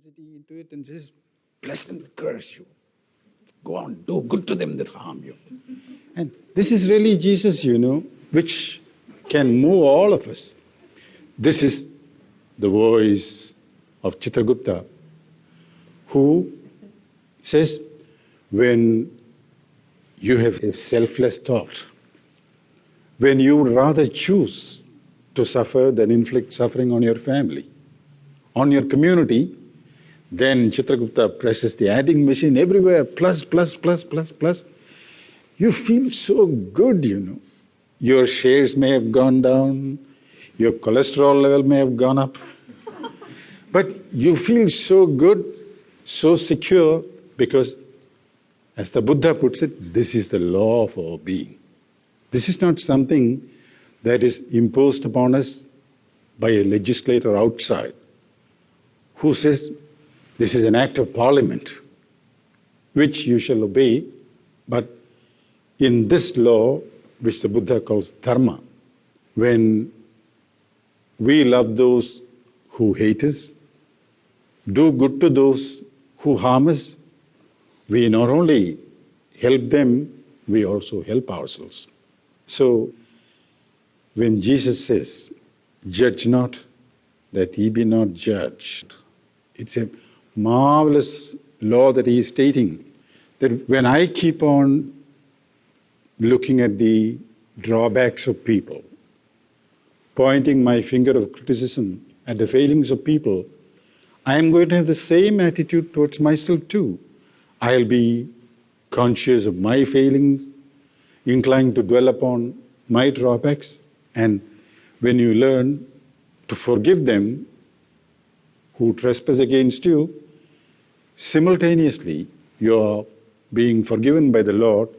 intensity into it and says, bless them that curse you. Go on, do good to them that harm you. And this is really Jesus, which can move all of us. This is the voice of Chitragupta, who says, when you have a selfless thought, when you would rather choose to suffer than inflict suffering on your family, on your community, then Chitragupta presses the adding machine everywhere, plus, plus, plus, plus, plus. You feel so good, Your shares may have gone down, your cholesterol level may have gone up, but you feel so good, so secure, because as the Buddha puts it, this is the law of our being. This is not something that is imposed upon us by a legislator outside who says this is an act of parliament which you shall obey, but in this law, which the Buddha calls dharma, when we love those who hate us, do good to those who harm us, we not only help them, we also help ourselves. So, when Jesus says, judge not, that ye be not judged, it's a marvelous law that he is stating, that when I keep on looking at the drawbacks of people, pointing my finger of criticism at the failings of people, I am going to have the same attitude towards myself too. I'll be conscious of my failings, inclined to dwell upon my drawbacks, and when you learn to forgive them who trespass against you, simultaneously you are being forgiven by the Lord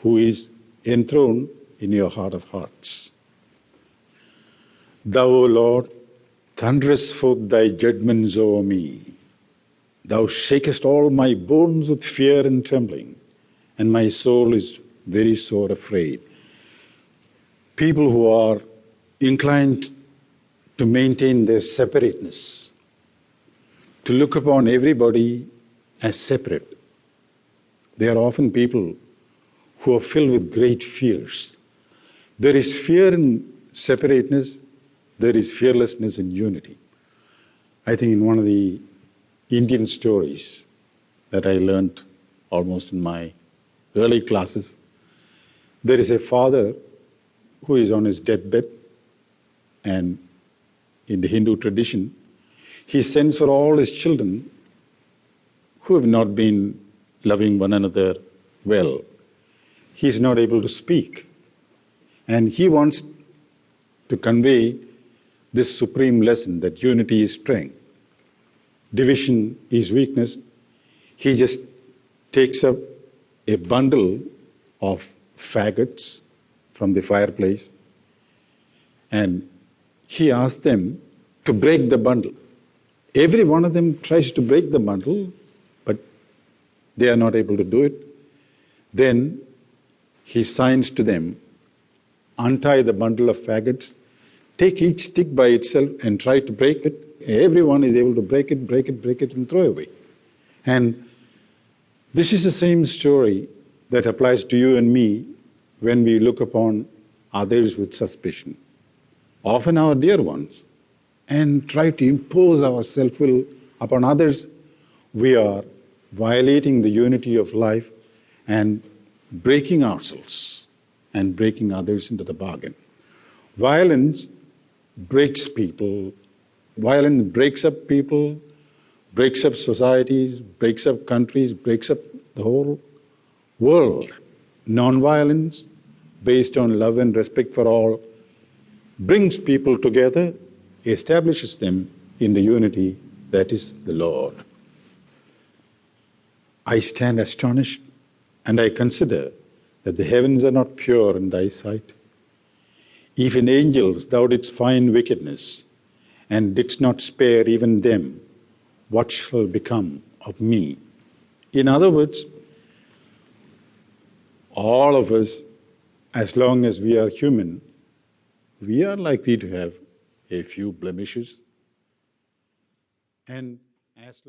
who is enthroned in your heart of hearts. Thou, O Lord, thunderest forth thy judgments over me. Thou shakest all my bones with fear and trembling, and my soul is very sore afraid. People who are inclined to maintain their separateness, to look upon everybody as separate, they are often people who are filled with great fears. There is fear in separateness, there is fearlessness in unity. I think in one of the Indian stories that I learned almost in my early classes, there is a father who is on his deathbed, and in the Hindu tradition, he sends for all his children who have not been loving one another well. He is not able to speak, and he wants to convey this supreme lesson that unity is strength, division is weakness. He just takes up a bundle of faggots from the fireplace and he asks them to break the bundle. Every one of them tries to break the bundle, but they are not able to do it. Then he signs to them, untie the bundle of faggots, take each stick by itself and try to break it. Everyone is able to break it and throw away. And this is the same story that applies to you and me when we look upon others with suspicion, often our dear ones, and try to impose our self-will upon others. We are violating the unity of life and breaking ourselves and breaking others into the bargain. Violence breaks people. Violence breaks up people, breaks up societies, breaks up countries, breaks up the whole world. Non-violence, based on love and respect for all, brings people together, establishes them in the unity that is the Lord. I stand astonished, and I consider that the heavens are not pure in thy sight. If in angels thou didst find wickedness, and didst not spare even them, what shall become of me? In other words, all of us, as long as we are human, we are likely to have a few blemishes. And as long